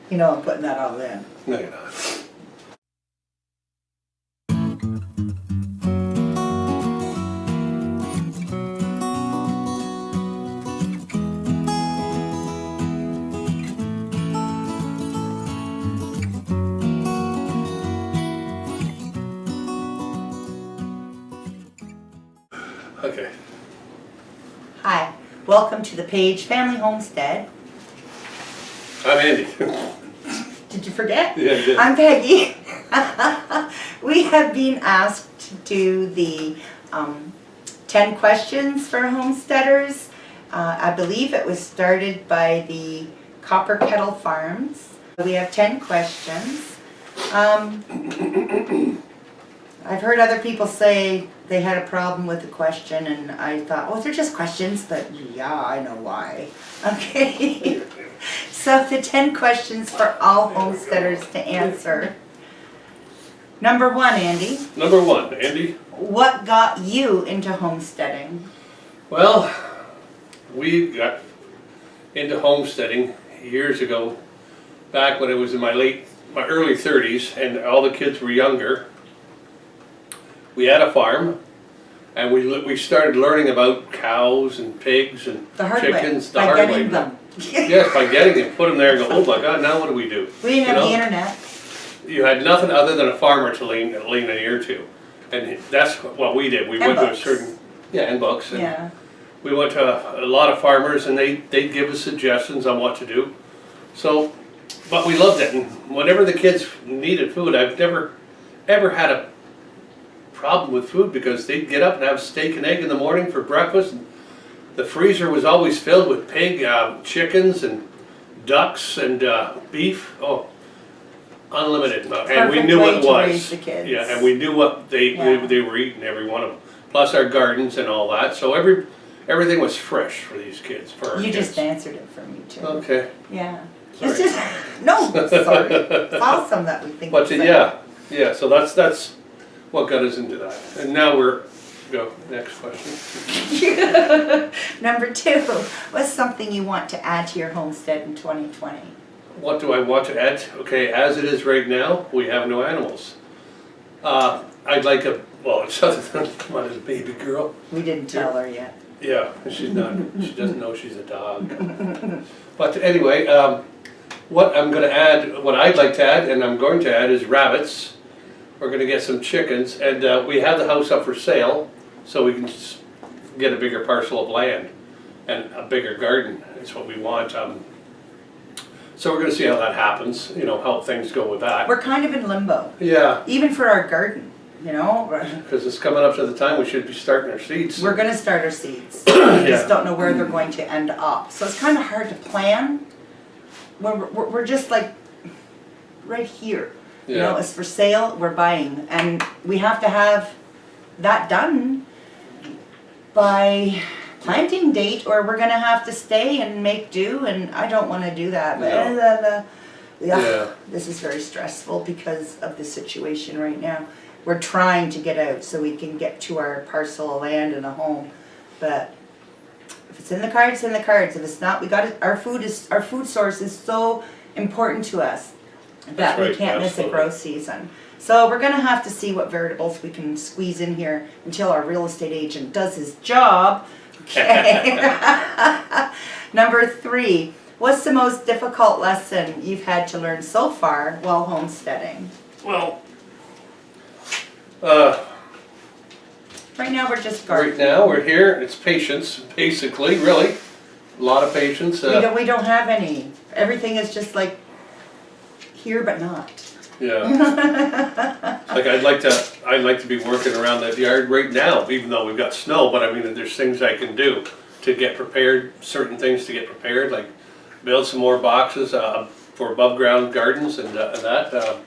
You know I'm putting that all in. No, you're not. Okay. Hi, welcome to the Paige Family Homestead. I'm Andy. Did you forget? Yeah, I did. I'm Peggy. We have been asked to do the 10 questions for homesteaders. I believe it was started by the Copper Kettle Farms. We have 10 questions. I've heard other people say they had a problem with the question, and I thought, oh, they're just questions, but yeah, I know why. Okay. So the 10 questions for all homesteaders to answer. Number 1, Andy. Number 1, Andy. What got you into homesteading? Well, we got into homesteading years ago, back when it was in my early 30s, and all the kids were younger. We had a farm, and we started learning about cows and pigs and chickens the hard way. Them. Yes, by getting them, put them there and go, oh my God, now what do we do? We didn't have the internet. You had nothing other than a farmer to lean an ear to. And that's what we did. We went to a certain, and books. And Yeah. we went to a lot of farmers, and they'd give us suggestions on what to do. So, but we loved it. And whenever the kids needed food, I've never ever had a problem with food, because they'd get up and have steak and egg in the morning for breakfast. And the freezer was always filled with pig, chickens, and ducks, and beef. Oh, unlimited amount. And we knew what it was. Raise the kids. Yeah, and we knew what they were eating, every one of them. Plus our gardens and all that. So everything was fresh for these kids. For our kids. You just answered it for me too. Okay. Yeah. Sorry. It's just no. Sorry. It's awesome that we think. But yeah. So that's what got us into that. And now go next question. Number 2, what's something you want to add to your homestead in 2020? What do I want to add? Okay, as it is right now, we have no animals. I'd like it's other than come on, as a baby girl. We didn't tell her yet. Yeah, she's not. She doesn't know she's a dog. But anyway, what I'd like to add, and I'm going to add, is rabbits. We're going to get some chickens, and we have the house up for sale, so we can just get a bigger parcel of land and a bigger garden. Is what we want. So we're going to see how that happens. How things go with that. We're kind of in limbo. Yeah. Even for our garden, Because it's coming up to the time we should be starting our seeds. We're going to start our seeds. We just don't know where they're going to end up. So it's kind of hard to plan. We're just like right here. It's for sale, we're buying. And we have to have that done by planting date, or we're going to have to stay and make do, and I don't want to do that. But this is very stressful because of the situation right now. We're trying to get out so we can get to our parcel of land and a home, but if it's in the cards, it's in the cards. If it's not, we got it. Our food source is so important to us that we can't miss a growth season. So we're going to have to see what variables we can squeeze in here until our real estate agent does his job. Okay. Number 3, what's the most difficult lesson you've had to learn so far while homesteading? Well, right now we're just gardening. Right now we're here. It's patience, basically, really. A lot of patience. We don't have any. Everything is just like here but not. Yeah. Like I'd like to be working around that yard right now, even though we've got snow. But I mean, there's things I can do to get prepared. Certain things to get prepared, like build some more boxes for above ground gardens and that.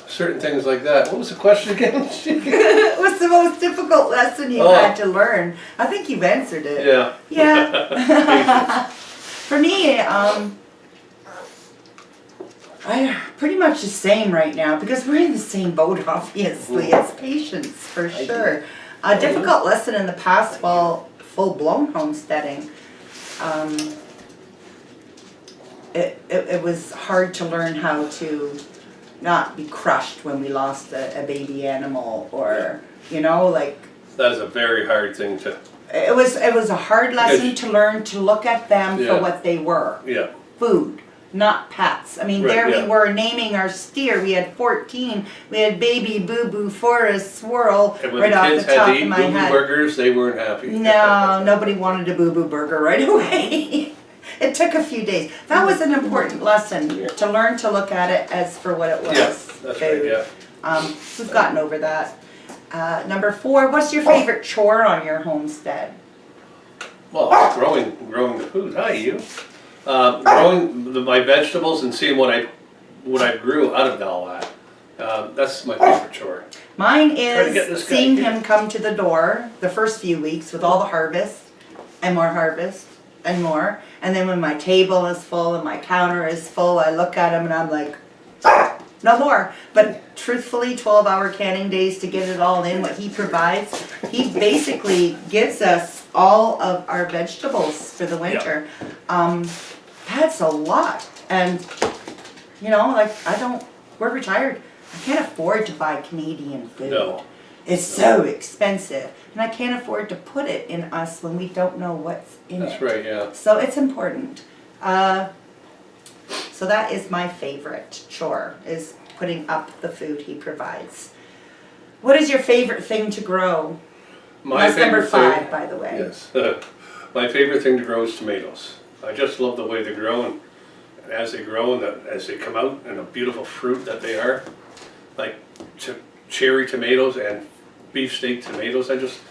Certain things like that. What was the question again? What's the most difficult lesson you've had to learn? I think you've answered it. Yeah. Yeah. For me, I pretty much the same right now because we're in the same boat, obviously. It's patience for sure. A difficult lesson in the past while full-blown homesteading, it was hard to learn how to not be crushed when we lost a baby animal, or, you know, like. That is a very hard thing to. It was a hard lesson to learn to look at them for what they were. Yeah. Food, not pets. I mean, Right, we were naming our steer. We had 14. We had baby, Boo Boo, Forest, Swirl, And when right the off kids the had top to of eat my Boo Boo head. burgers, they weren't happy. No, nobody wanted a Boo Boo burger right away. It took a few days. That was an important lesson, to learn to look at it as for what it was. Yeah, that's right, yeah. We've gotten over that. Number 4, what's your favorite chore on your homestead? Well, growing the food. Hi, you. Growing my vegetables and seeing what I grew out of all that. That's my favorite chore. Mine Trying to get is this guy seeing here. him come to the door the first few weeks with all the harvest and more harvest and more. And then when my table is full and my counter is full, I look at him and I'm like, no more. But truthfully, 12-hour canning days to get it all in, what he provides, he basically gives us all of our vegetables for the winter. That's a lot. And, you know, like, we're retired. I can't afford to buy Canadian food. No. It's so expensive. And I can't afford to put it in us when we don't know what's in it. That's right, yeah. So it's important. So that is my favorite chore, is putting up the food he provides. What is your favorite thing to grow? That's number 5, by the way. Yes. My favorite thing to grow is tomatoes. I just love the way they grow, and as they grow and as they come out, and a beautiful fruit that they are, like cherry tomatoes and beefsteak tomatoes.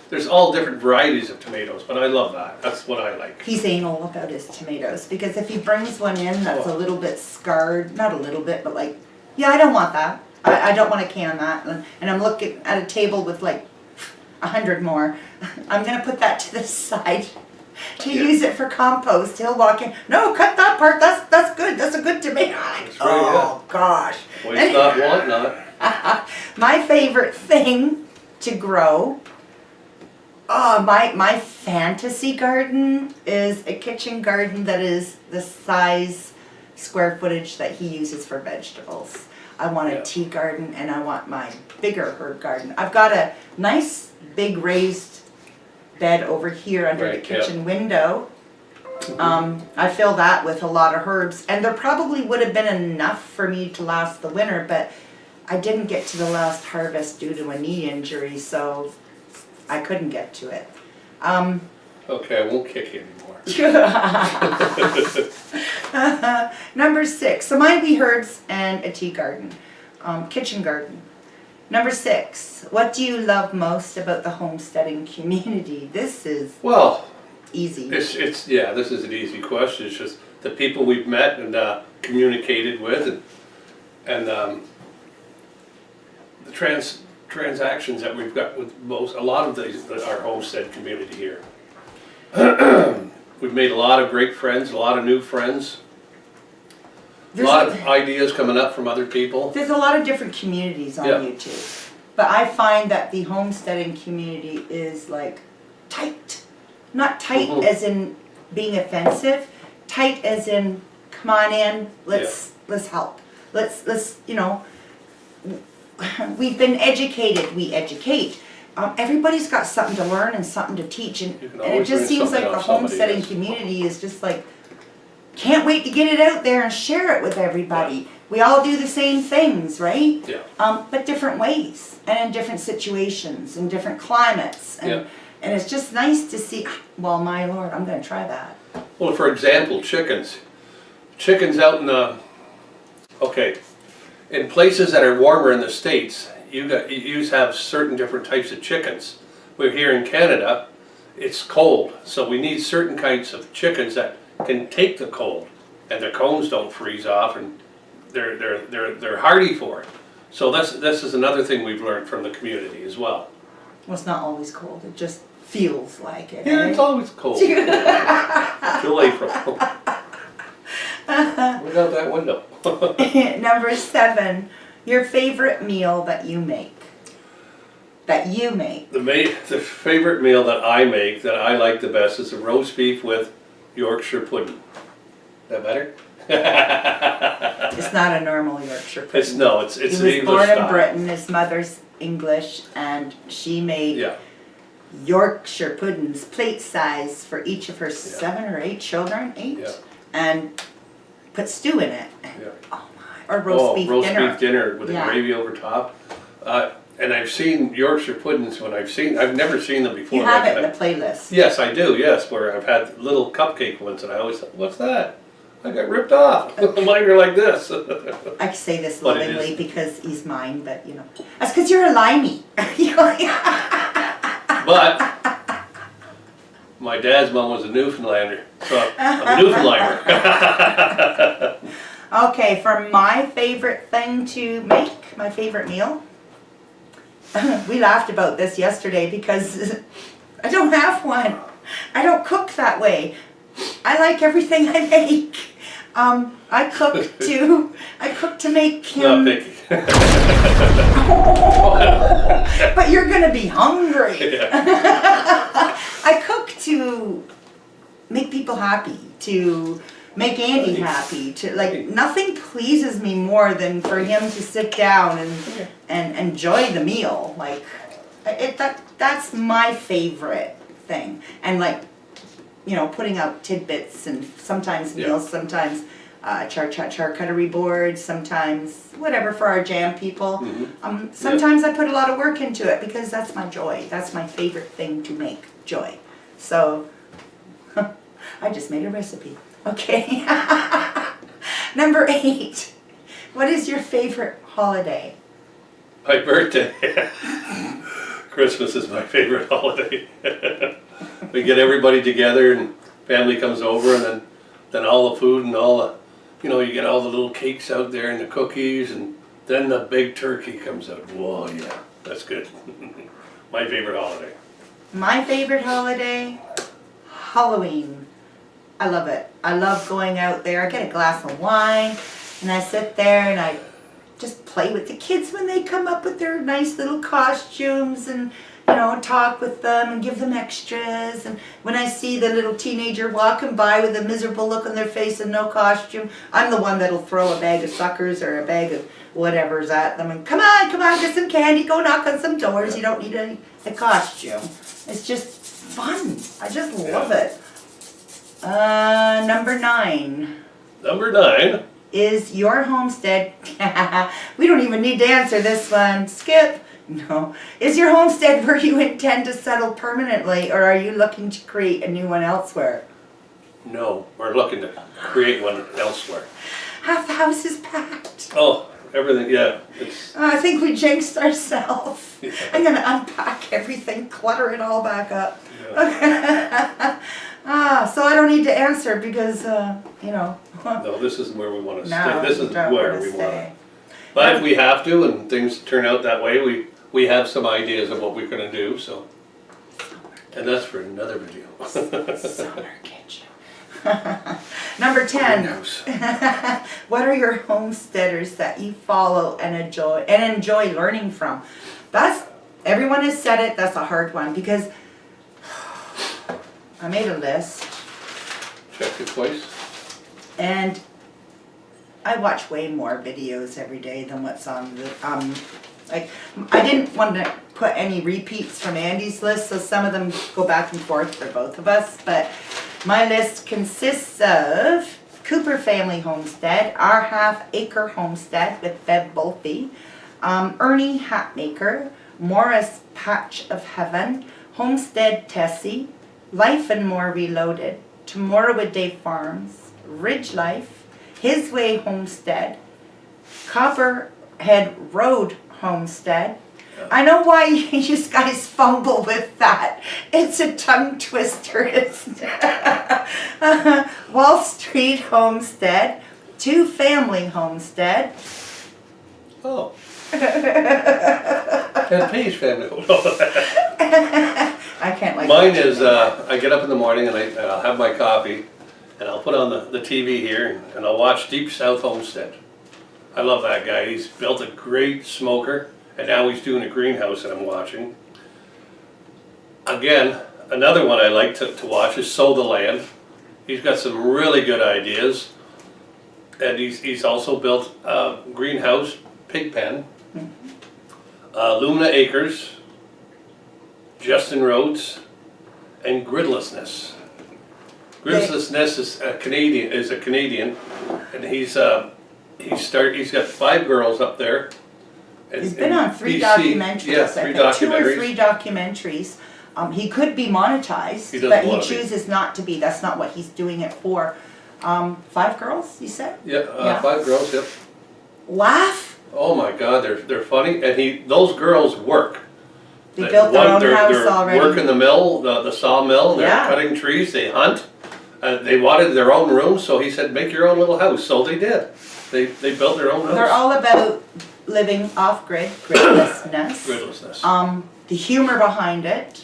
There's all different varieties of tomatoes, but I love that. That's what I like. He's anal about his tomatoes, because if he brings one in that's a little bit scarred, not a little bit, but like, yeah, I don't want that. I don't want to can that. And I'm looking at a table with like 100 more. I'm going to put that to the side to use it for compost. He'll walk in, no, cut that part, that's good, that's a good tomato. That's right, oh gosh. Waste not, want not. My favorite thing to grow, my fantasy garden is a kitchen garden that is the size, square footage that he uses for vegetables. I want a tea garden, and I want my bigger herb garden. I've got a nice big raised bed over here under the kitchen window. I fill that with a lot of herbs, and there probably would have been enough for me to last the winter, but I didn't get to the last harvest due to a knee injury, so I couldn't get to it. Okay, I won't kick you anymore. Number 6, so mine be herbs and a tea garden, kitchen garden. Number 6, what do you love most about the homesteading community? This is easy. This is an easy question. It's just the people we've met and communicated with, and the transactions that we've got with a lot of our homestead community here. We've made a lot of great friends, a lot of new friends. A lot of ideas coming up from other people. There's a lot of different communities on YouTube. But I find that the homesteading community is like tight. Not tight as in being offensive, tight as in come on in, let's help. Let's you know, we've been educated, we educate. Everybody's got something to learn and something to teach, and it just seems like the homesteading community is just like, can't wait to get it out there and share it with everybody. Yeah. We all do the same things, right? Yeah. But different ways, and in different situations, and different climates, and it's just nice to see, well, my Lord, I'm going to try that. Well, for example, chickens. Chickens out in in places that are warmer in the States, you have certain different types of chickens. We're here in Canada, it's cold, so we need certain kinds of chickens that can take the cold, and their cones don't freeze off, and they're hardy for it. So this is another thing we've learned from the community as well. Well, it's not always cold, it just feels like it. Yeah, it's always cold. Till April. Look out that window. Number 7, your favorite meal that you make. that you make. The favorite meal that I make that I like the best is a roast beef with Yorkshire pudding. Is that better? It's not a normal Yorkshire pudding. It's no, it's he the was English born style. in Britain. His mother's English, and she made Yeah. Yorkshire puddings, plate size, for each of her 7 or 8 children, 8, Yeah. and put stew in it. Yeah. Oh my! Or roast beef dinner. With the gravy over top. And I've seen Yorkshire puddings I've never seen them before. You have it in the playlist. Yes, I do, yes, where I've had little cupcake ones and I always thought, what's that? I got ripped off. Mine are like this. I say this But it lovingly is- because he's mine, but you know. That's because you're a limey. But my dad's mom was a Newfoundlander, so I'm a Newfoundlander. Okay, for my favorite thing to make, my favorite meal, we laughed about this yesterday because I don't have one. I don't cook that way. I like everything I make. I cook to make him. Not picky. But you're gonna be hungry. Yeah. I cook to make people happy, to make Andy happy, to nothing pleases me more than for him to sit down and enjoy the meal. Like that's my favorite thing. And putting out tidbits and sometimes meals, sometimes charcuterie boards, sometimes whatever for our jam people. Mm-hmm. Sometimes I put a lot of work into it because that's my joy. That's my favorite thing to make, joy. So I just made a recipe. Okay. Number 8. What is your favorite holiday? My birthday. Christmas is my favorite holiday. We get everybody together and family comes over, and then all the food and all the, you get all the little cakes out there and the cookies, and then the big turkey comes out. Whoa, yeah, that's good. My favorite holiday. My favorite holiday? Halloween. I love it. I love going out there. I get a glass of wine and I sit there and I just play with the kids when they come up with their nice little costumes and talk with them and give them extras. And when I see the little teenager walking by with a miserable look on their face and no costume, I'm the one that'll throw a bag of suckers or a bag of whatever's at them and come on, get some candy, go knock on some doors. You don't need a costume. It's just fun. I just love it. Number 9. Number 9. Is your homestead, we don't even need to answer this one, skip. No. Is your homestead where you intend to settle permanently, or are you looking to create a new one elsewhere? No, we're looking to create one elsewhere. Half the house is packed. Oh, everything, yeah. I think we jinxed ourselves. Yeah. I'm going to unpack everything, clutter it all back up. Yeah. So I don't need to answer because, No, this isn't where we want to No, stay. This you is don't where wanna we want stay. to. But if we have to and things turn out that way, we have some ideas of what we're going to do. So, and that's for another video. Summer kitchen. Number 10. Greenhouse. What are your homesteaders that you follow and enjoy learning from? Everyone has said it. That's a hard one because I made a list. Check it twice. And I watch way more videos every day than what's on the, I didn't want to put any repeats from Andy's list, so some of them go back and forth for both of us, but my list consists of Cooper Family Homestead, our Acre Homestead with Bev Bulfy, Ernie Hatmaker, Morris Patch of Heaven, Homestead Tessie, Life and More Reloaded, Tomorrowaday Farms, RidgeLife, Hwy1 Homestead, Copperhead Road Homestead. I know why you guys fumble with that. It's a tongue twister, isn't it? Wall Street Homestead, 2 Family Homestead. Oh. And Paige family. I can't like Mine is, I get up in the morning and I'll have my coffee and I'll put on the TV here and I'll watch Deep South Homestead. I love that guy. He's built a great smoker and now he's doing a greenhouse that I'm watching. Again, another one I like to watch is Sow the Land. He's got some really good ideas, and he's also built a greenhouse, pig pen, Lumnah Acres, Rhodes, and Gridlessness. Gridlessness is a Canadian, and he's got 5 girls up there. He's been on 3 BC. documentaries, Yeah, I 3 think, documentaries. 2 or 3 documentaries. He could be monetized, He doesn't but he wanna be. chooses not to be. That's not what he's doing it for. 5 girls, you said? Yeah, 5 girls. Yep. Laugh? Oh my God, they're funny, and those girls work. They built their own house they're already. working the mill, the sawmill. They're Yeah. cutting trees. They hunt. They wanted their own room, so he said, "Make your own little house." So they did. They built their own house. They're all about living off grid, gridlessness. Gridlessness. The humor behind it,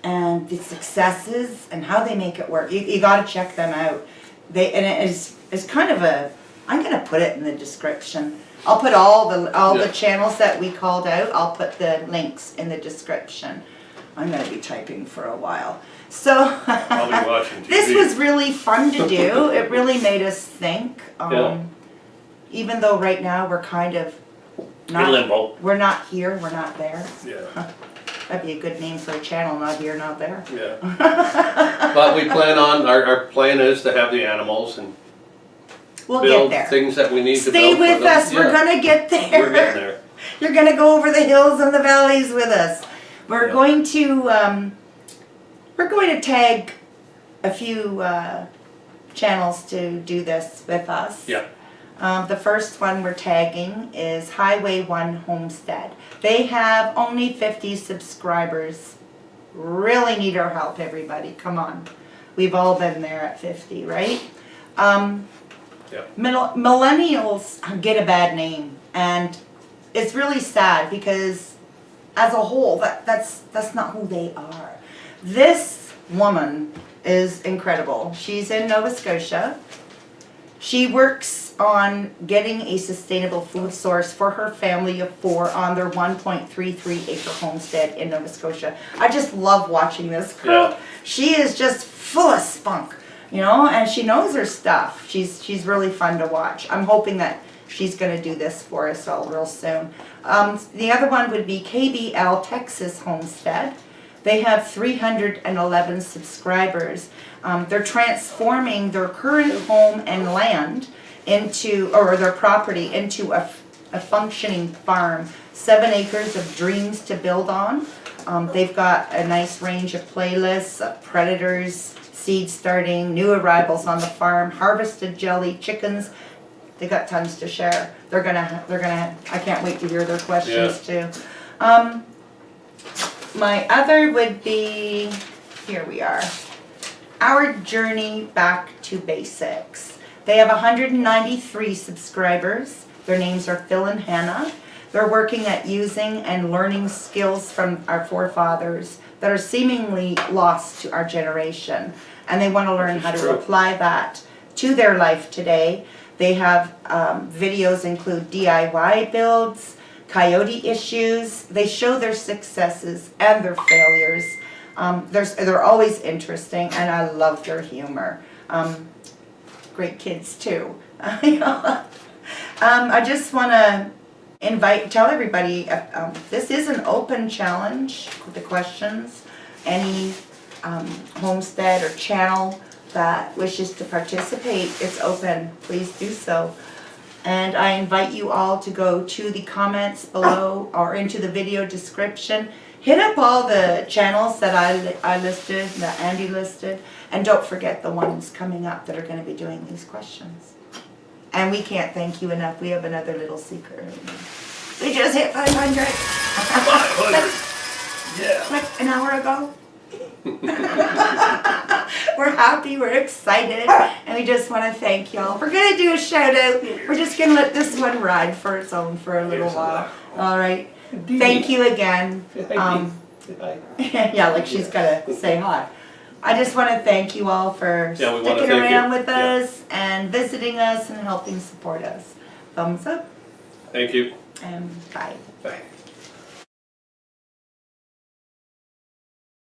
and the successes, and how they make it work. You got to check them out. It's kind of a. I'm gonna put it in the description. I'll put all the channels that we called out. I'll put the links in the description. I'm gonna be typing for a while. So I'll be watching TV. this was really fun to do. It really made us think. Even though right now we're kind of not in limbo. We're not here. We're not there. Yeah. That'd be a good name for a channel. Not here, not there. Yeah. But we plan on our plan is to have the animals and We'll get build there. things that we need to Stay build for with them. us. We're Yeah. gonna get there. We're getting there. You're gonna go over the hills and the valleys with us. We're Yeah. going to tag a few channels to do this with us. Yeah. The first one we're tagging is Hwy1 Homestead. They have only 50 subscribers. Really need our help, everybody. Come on. We've all been there at 50, right? Millennials get a bad name, and it's really sad because as a whole, that's not who they are. This woman is incredible. She's in Nova Scotia. She works on getting a sustainable food source for her family of 4 on their 1.33 acre homestead in Nova Scotia. I just love watching this girl. Yeah. She is just full of spunk, and she knows her stuff. She's really fun to watch. I'm hoping that she's going to do this for us all real soon. The other one would be KBL Texas Homestead. They have 311 subscribers. They're transforming their current home and land or their property into a functioning farm. 7 acres of dreams to build on. They've got a nice range of playlists of predators, seed starting, new arrivals on the farm, harvested jelly, chickens. They got tons to share. They're gonna. I can't wait to hear their questions too. My other would be, here we are, Our Journey Back to Basics. They have 193 subscribers. Their names are Phil and Hannah. They're working at using and learning skills from our forefathers that are seemingly lost to our generation. And they want to learn how to apply that to their life today. They have videos include DIY builds, coyote issues. They show their successes and their failures. They're always interesting, and I love their humor. Great kids too. I just want to tell everybody, this is an open challenge with the questions. Any homestead or channel that wishes to participate, it's open. Please do so. And I invite you all to go to the comments below or into the video description. Hit up all the channels that I listed, that Andy listed, and don't forget the ones coming up that are going to be doing these questions. And we can't thank you enough. We have another little secret. We just hit 500. 500. Yeah. Like an hour ago. We're happy, we're excited, and we just want to thank y'all. We're going to do a shout out. We're just going to let this one ride for its own for a little while. All right. Thank you again. Yeah, like she's got to say hi. I just want to thank you all for sticking around with us and visiting us and helping support us. Thumbs up. Thank you. And bye. Bye.